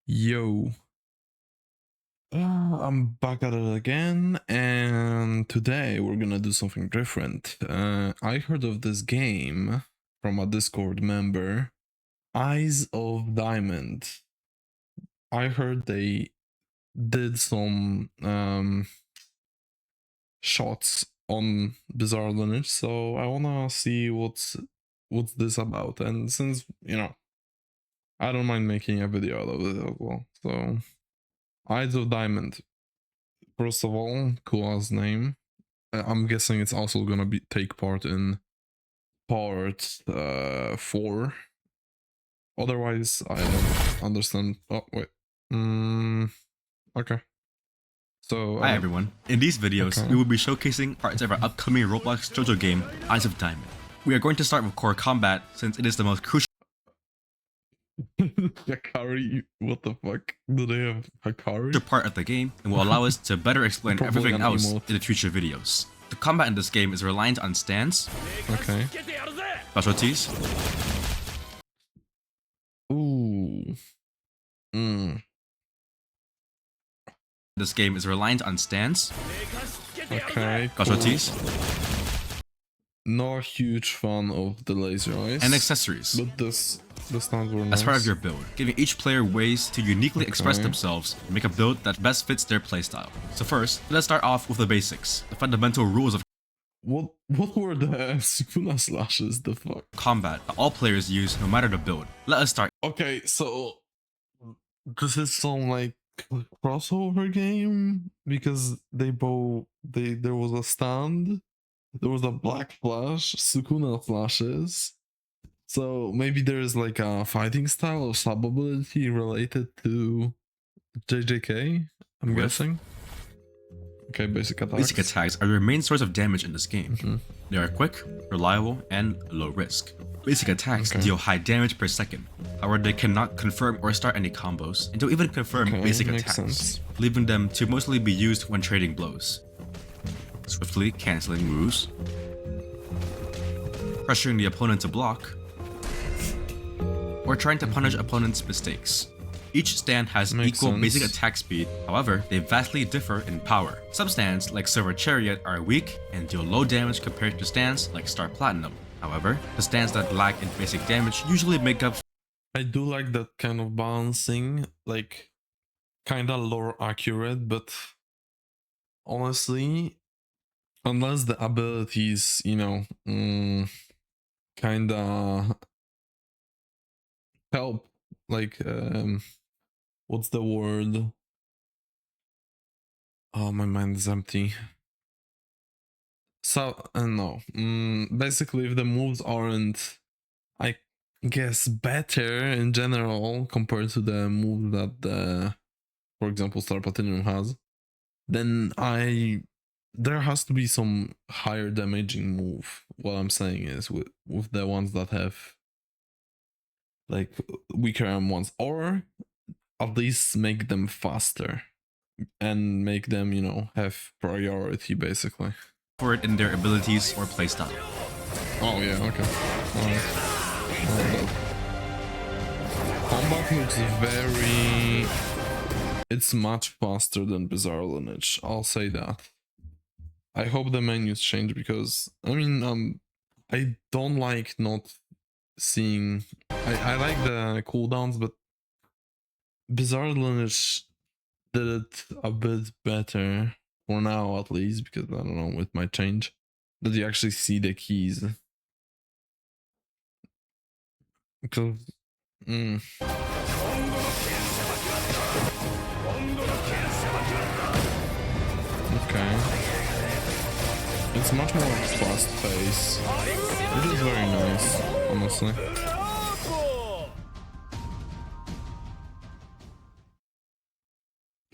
Yo, I'm back at it again, and today we're gonna do something different. I heard of this game from a Discord member, Eyes of Diamond. I heard they did some shots on Bizarre Lineage, so I wanna see what's this about. And since I don't mind making a video out of it as well. So, Eyes of Diamond. First of all, cool as name. I'm guessing it's also gonna take part in part 4. Otherwise, I don't understand. Oh wait. Okay. So Hi everyone. In these videos, we will be showcasing parts of our upcoming Roblox JoJo game, Eyes of Diamond. We are going to start with core combat since it is the most crucial Hakari, what the fuck? Do they have Hakari? part of the game and will allow us to better explain everything else in the future videos. The combat in this game is reliant on stands, Okay. specialties, Ooh. This game is reliant on stands, Okay. specialties, Not a huge fan of the laser eyes. and accessories. But this sounds very nice. As part of your build, giving each player ways to uniquely express themselves and make a build that best fits their playstyle. So first, let's start off with the basics, the fundamental rules of What were the Sukuna slashes? The fuck? combat that all players use no matter the build. Let us start. Okay, so this is some like crossover game because there was a stand, there was a black flash, Sukuna flashes. So maybe there's like a fighting style or sub ability related to JJK, I'm guessing. Okay, basic attacks. Basic attacks are your main source of damage in this game. They are quick, reliable, and low risk. Basic attacks deal high damage per second. However, they cannot confirm or start any combos, and don't even confirm basic attacks, leaving them to mostly be used when trading blows. Swiftly canceling moves, pressuring the opponent to block, or trying to punish opponents' mistakes. Each stand has equal basic attack speed, however, they vastly differ in power. Some stands, like Silver Chariot, are weak and deal low damage compared to stands like Star Platinum. However, the stands that lack in basic damage usually make up. I do like that kind of balancing, like kinda lore accurate, but honestly, unless the abilities, kinda help, like what's the word? Oh, my mind is empty. So no, basically if the moves aren't, I guess, better in general compared to the move that the, for example, Star Platinum has, then there has to be some higher damaging move. What I'm saying is with the ones that have like weaker M1s, or at least make them faster and make them, have priority basically. For it in their abilities or playstyle. Oh yeah, okay. Combat looks very... It's much faster than Bizarre Lineage, I'll say that. I hope the menus change because, I don't like not seeing... I like the cooldowns, but Bizarre Lineage did it a bit better, for now at least, because I don't know, it might change, that you actually see the keys. Because... Okay. It's much more fast paced. It is very nice, honestly.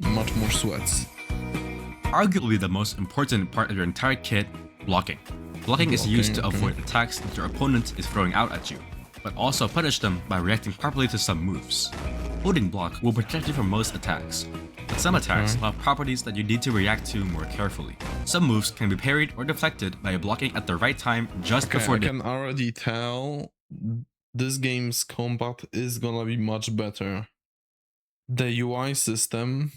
Much more sweats. Arguably the most important part of your entire kit, blocking. Blocking is used to avoid attacks that your opponent is throwing out at you, but also punish them by reacting properly to some moves. Holding block will protect you from most attacks, but some attacks have properties that you need to react to more carefully. Some moves can be parried or deflected by blocking at the right time just before. I can already tell this game's combat is gonna be much better The UI system,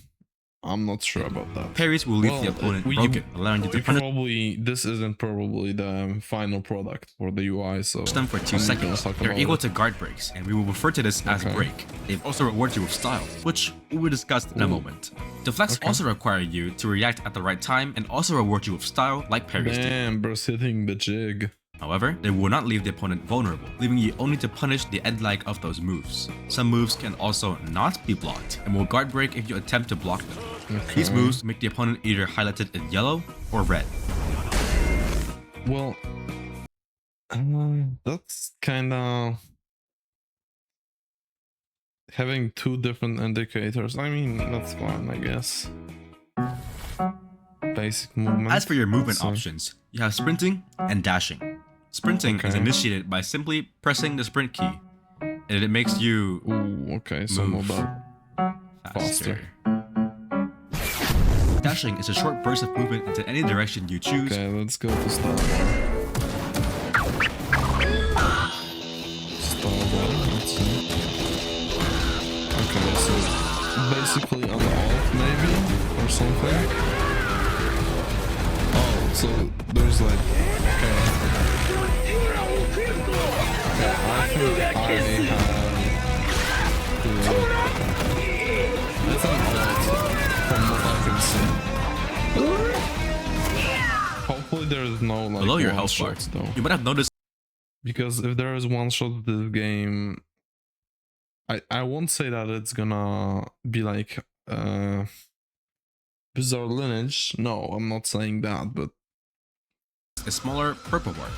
I'm not sure about that. Parries will leave the opponent broken, allowing you to punish this isn't probably the final product for the UI, so them for 2 seconds. They're equal to guard breaks, and we will refer to this as break. They also reward you with style, which we will discuss in a moment. Deflects also require you to react at the right time and also reward you with style like parries do. Damn, bro's hitting the jig. However, they will not leave the opponent vulnerable, leaving you only to punish the end-lag of those moves. Some moves can also not be blocked, and will guard break if you attempt to block them. These moves make the opponent either highlighted in yellow or red. Well, that's kinda... having 2 different indicators, I mean, that's fine, I guess. Basic movement. As for your movement options, you have sprinting and dashing. Sprinting is initiated by simply pressing the sprint key, and it makes you move faster. Dashing is a short burst of movement into any direction you choose. Okay, let's go to start bar. Let's see. Okay, so basically on alt maybe or something. Oh, so there's like I think I have it's an alt from what I can see. Hopefully there is no like below your health bar shots though. You might have noticed, because if there is one shot of this game, I won't say that it's gonna be like Bizarre Lineage. No, I'm not saying that, but a smaller purple bar.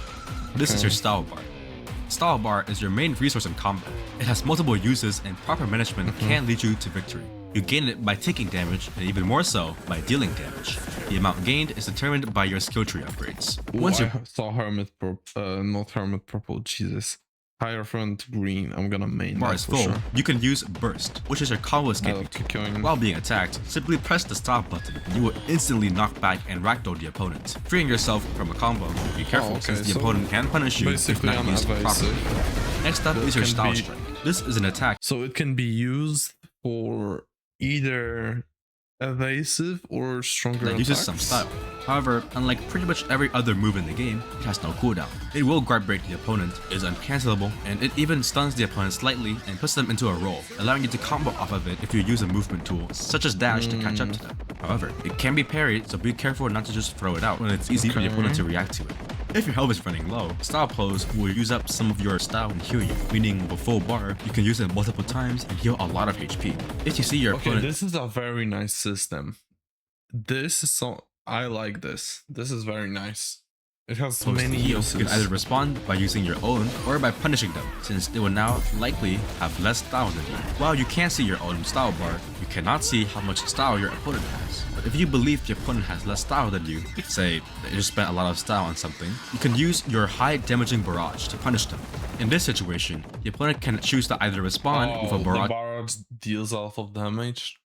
This is your style bar. Style bar is your main resource in combat. It has multiple uses, and proper management can lead you to victory. You gain it by taking damage, and even more so by dealing damage. The amount gained is determined by your skill tree upgrades. Once you saw Hermit Purple, not Hermit Purple, Jesus. Hierophant Green, I'm gonna main bar is full, sure. You can use Burst, which is your combo escaping. While being attacked, simply press the stop button. You will instantly knock back and ragdoll the opponent, freeing yourself from a combo. Be careful, since the opponent can punish you if not used properly. Next up is your Style Strike. This is an attack, so it can be used for either evasive or stronger that uses some style. However, unlike pretty much every other move in the game, it has no cooldown. It will guard break the opponent, is uncancelable, and it even stuns the opponent slightly and puts them into a roll, allowing you to combo off of it if you use a movement tool such as dash to catch up to them. However, it can be parried, so be careful not to just throw it out when it's easy for the opponent to react to it. If your health is running low, Style Pose will use up some of your style and heal you, meaning with a full bar, you can use it multiple times and heal a lot of HP. If you see your opponent... this is a very nice system. This is so... I like this. This is very nice. It has many uses. You can either respond by using your own or by punishing them, since they will now likely have less style than you. While you can see your own style bar, you cannot see how much style your opponent has. But if you believe the opponent has less style than you, say they just spent a lot of style on something, you can use your high damaging barrage to punish them. In this situation, the opponent can choose to either respond with a barrage. The barrage deals off of damage.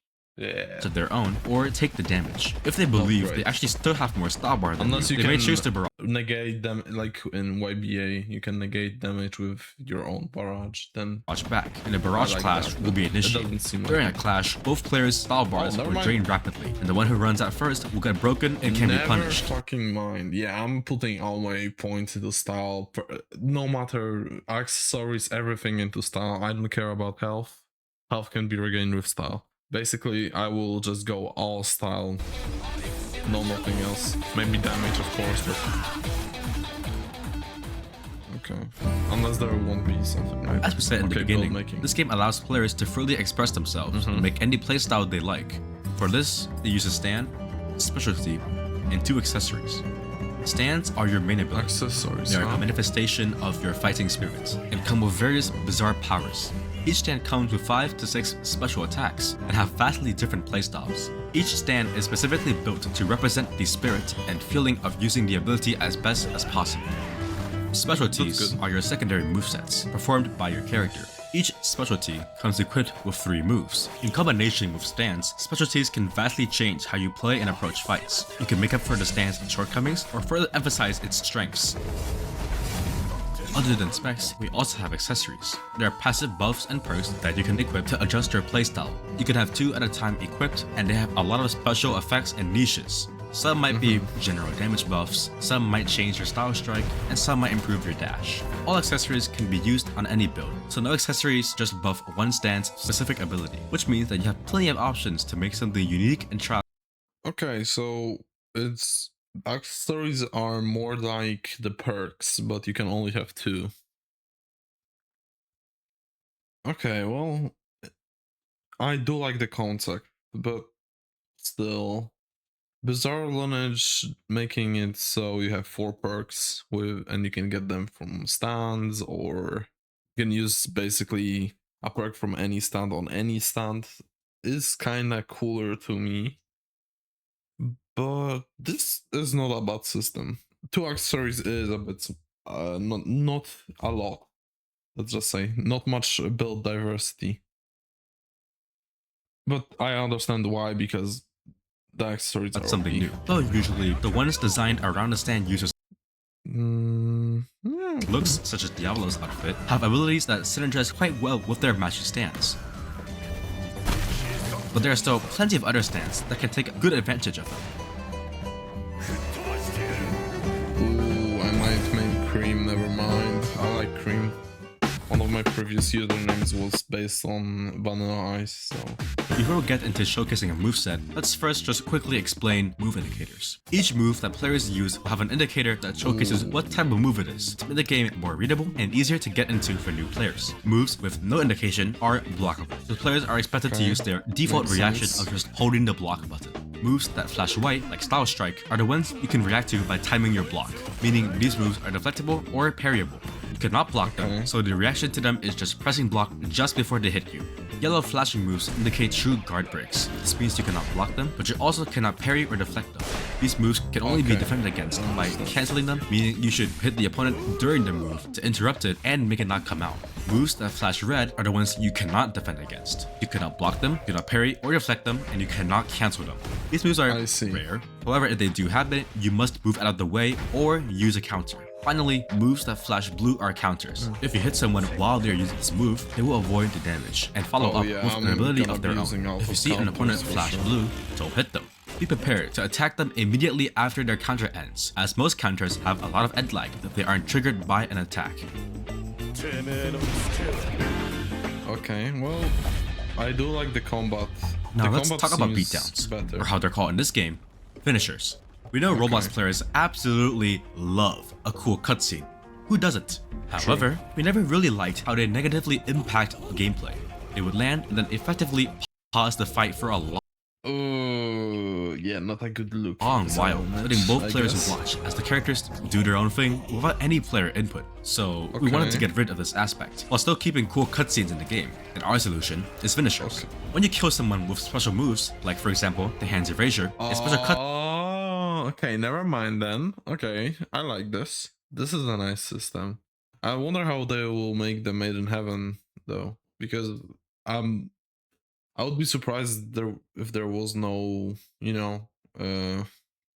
To their own, or take the damage. If they believe they actually still have more style bar than you, they may choose to barrage. Negate them, like in YBA, you can negate damage with your own barrage, then back, and a barrage clash will be initiated. During a clash, both players' style bars will drain rapidly, and the one who runs out first will get broken and can be punished. Fucking mind. Yeah, I'm putting all my points into style, no matter accessories, everything into style. I don't care about health. Health can be regained with style. Basically, I will just go all style, no nothing else. Maybe damage, of course, but... Okay. Unless there won't be something, right? As we said in the beginning, this game allows players to freely express themselves and make any playstyle they like. For this, they use a stand, specialty, and 2 accessories. Stands are your main ability. Accessories, they are a manifestation of your fighting spirit and come with various bizarre powers. Each stand comes with 5 to 6 special attacks and have vastly different playstyles. Each stand is specifically built to represent the spirit and feeling of using the ability as best as possible. Specialties are your secondary movesets, performed by your character. Each specialty comes equipped with 3 moves. In combination with stands, specialties can vastly change how you play and approach fights. You can make up for the stand's shortcomings or further emphasize its strengths. Other than specs, we also have accessories. There are passive buffs and perks that you can equip to adjust your playstyle. You can have 2 at a time equipped, and they have a lot of special effects and niches. Some might be general damage buffs, some might change your style strike, and some might improve your dash. All accessories can be used on any build, so no accessories just buff one stand's specific ability, which means that you have plenty of options to make something unique and try. Okay, so it's accessories are more like the perks, but you can only have 2. Okay, well, I do like the concept, but still, Bizarre Lineage making it so you have 4 perks and you can get them from stands, or you can use basically a perk from any stand on any stand is kind of cooler to me. But this is not a bad system. 2 accessories is a bit, not a lot. Let's just say not much build diversity. But I understand why, because the accessories That's are something OP. new. Though usually, the ones designed around the stand users' Yeah. looks, such as Diablo's outfit, have abilities that synergize quite well with their matching stands. But there are still plenty of other stands that can take good advantage of them. Ooh, I might make Cream, never mind. I like Cream. One of my previous usernames was based on Vanilla Ice, so... Before we get into showcasing a moveset, let's first just quickly explain move indicators. Each move that players use will have an indicator that showcases what type of move it is, to make the game more readable and easier to get into for new players. Moves with no indication are blockable, so players are expected to use their default Makes reaction sense. of just holding the block button. Moves that flash white, like Style Strike, are the ones you can react to by timing your block, meaning these moves are deflectable or parryable. You cannot block them, so the reaction to them is just pressing block just before they hit you. Yellow flashing moves indicate true guard breaks. This means you cannot block them, but you also cannot parry or deflect them. These moves can only be defended against by canceling them, meaning you should hit the opponent during the move to interrupt it and make it not come out. Moves that flash red are the ones you cannot defend against. You cannot block them, you cannot parry or deflect them, and you cannot cancel them. These moves are rare. However, if they do happen, you must move out of the way or use a counter. Finally, moves that flash blue are counters. If you hit someone while they're using this move, they will avoid the damage and follow up with an ability of their own. If you see an opponent flash blue, don't hit them. Be prepared to attack them immediately after their counter ends, as most counters have a lot of end lag if they aren't triggered by an attack. Okay, well, I do like the combat. Now the let's combat talk about seems beatdowns, better. or how they're called in this game, finishers. We know Roblox players absolutely love a cool cutscene. Who doesn't? However, we never really liked how they negatively impact gameplay. They would land and then effectively pause the fight for a long Yeah, not a good look. while, letting both players guess. watch as the characters do their own thing without any player input. So we wanted to get rid of this aspect, while still keeping cool cutscenes in the game. And our solution is finishers. When you kill someone with special moves, like for example, the Hands Erasure, a special cut. Oh, okay, never mind then. Okay, I like this. This is a nice system. I wonder how they will make the Made in Heaven though, because I would be surprised if there was no,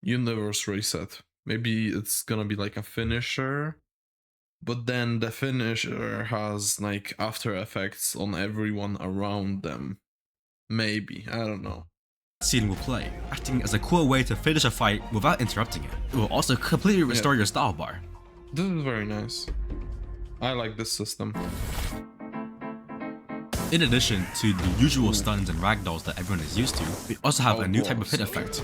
universe reset. Maybe it's gonna be like a finisher, but then the finisher has like after effects on everyone around them. Maybe, I don't know. Scene will play, acting as a cool way to finish a fight without interrupting it. It will also completely restore your style bar. This is very nice. I like this system. In addition to the usual stuns and ragdolls that everyone is used to, we also have a new type of hit effect.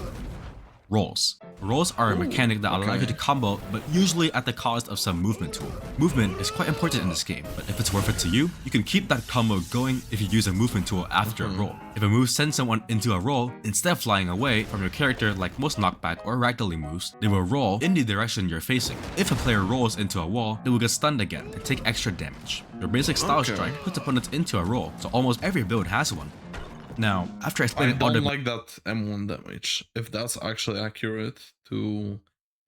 Rolls. Rolls are a mechanic that allows you to combo, but usually at the cost of some movement tool. Movement is quite important in this game, but if it's worth it to you, you can keep that combo going if you use a movement tool after a roll. If a move sends someone into a roll, instead of flying away from your character like most knockback or ragdolling moves, they will roll in the direction you're facing. If a player rolls into a wall, they will get stunned again and take extra damage. Your basic Style Strike puts opponents into a roll, so almost every build has one. Now, after explaining all I the don't like that M1 damage, if that's actually accurate to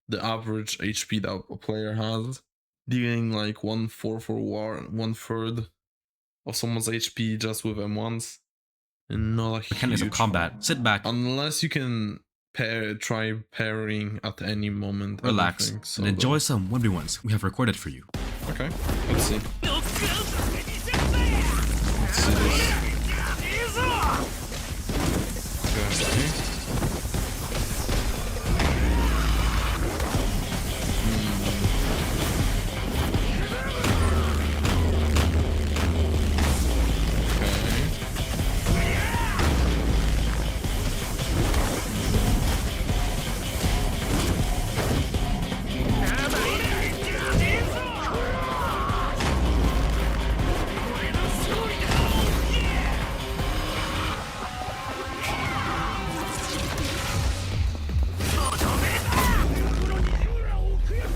the average HP that a player has, dealing like 1/4 for war, 1/3 of someone's HP just with M1s, and not a mechanics of huge combat, one. sit back, Unless you can try pairing at any moment. relax, and enjoy some 1v1s we have recorded for you. Okay. Okay, let's see. Let's see this. Okay.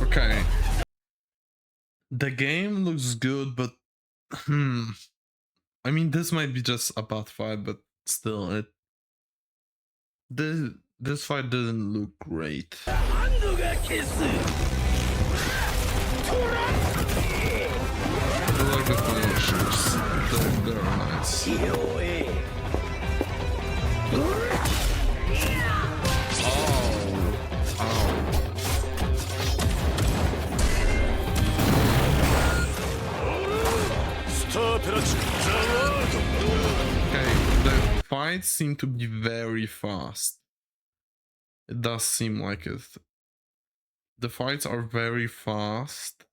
Okay. The game looks good, but I mean, this might be just a bad fight, but still, this fight didn't look great. I like the finishers. They're nice. Okay, the fights seem to be very fast. It does seem like it. The fights are very fast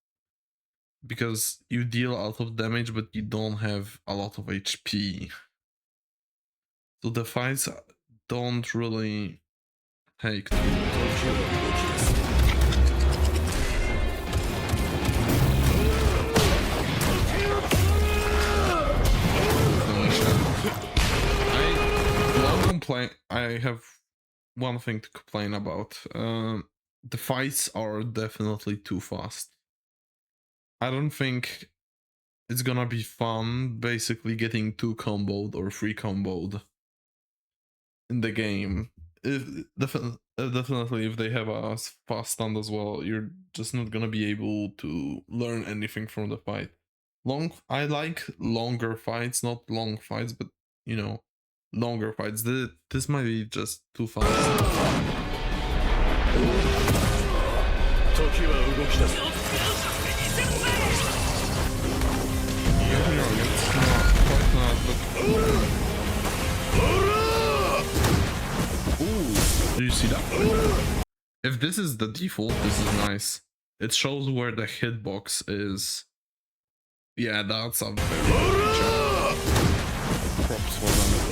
because you deal a lot of damage, but you don't have a lot of HP. So the fights don't really take too much. I have one thing to complain about. The fights are definitely too fast. I don't think it's gonna be fun basically getting 2 comboed or 3 comboed in the game. Definitely if they have a fast stand as well, you're just not gonna be able to learn anything from the fight. I like longer fights, not long fights, but you know, longer fights. This might be just too fast. Ooh, do you see that? If this is the default, this is nice. It shows where the hitbox is. Yeah, that's a very good job. Props for them.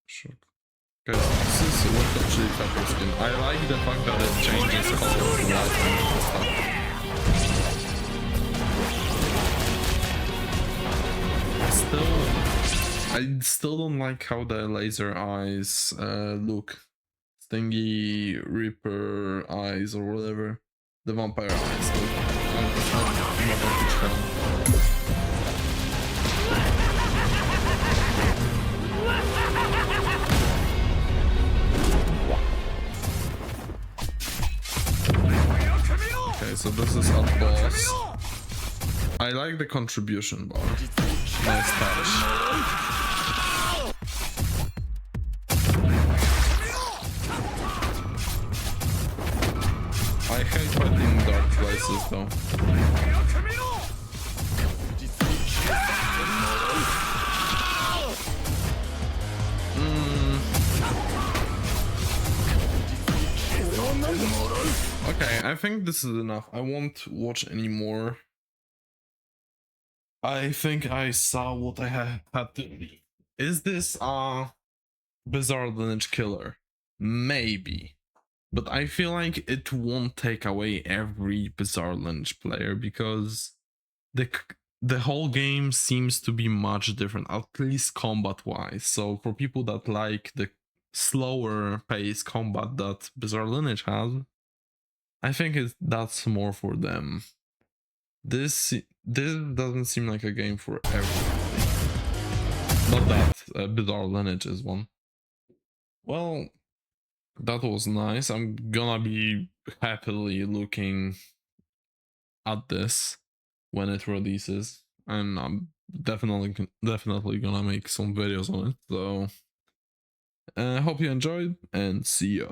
Sure. Guys, this is what the Chili Pepper skin. I like the fact that it changes color to light and stuff. I still don't like how the laser eyes look. Stingy Reaper eyes or whatever. The vampire eyes look. I'm not a huge fan. Okay, so this is a boss. I like the contribution bar. Nice touch. I hate fighting dark places though. Okay, I think this is enough. I won't watch anymore. I think I saw what I had to do. Is this a bizarre lineage killer? Maybe. But I feel like it won't take away every bizarre lineage player because the whole game seems to be much different, at least combat wise. So for people that like the slower pace combat that bizarre lineage has, I think that's more for them. This doesn't seem like a game for everybody. Not that bizarre lineage is one. Well, that was nice. I'm gonna be happily looking at this when it releases, and I'm definitely gonna make some videos on it. So hope you enjoyed, and see ya.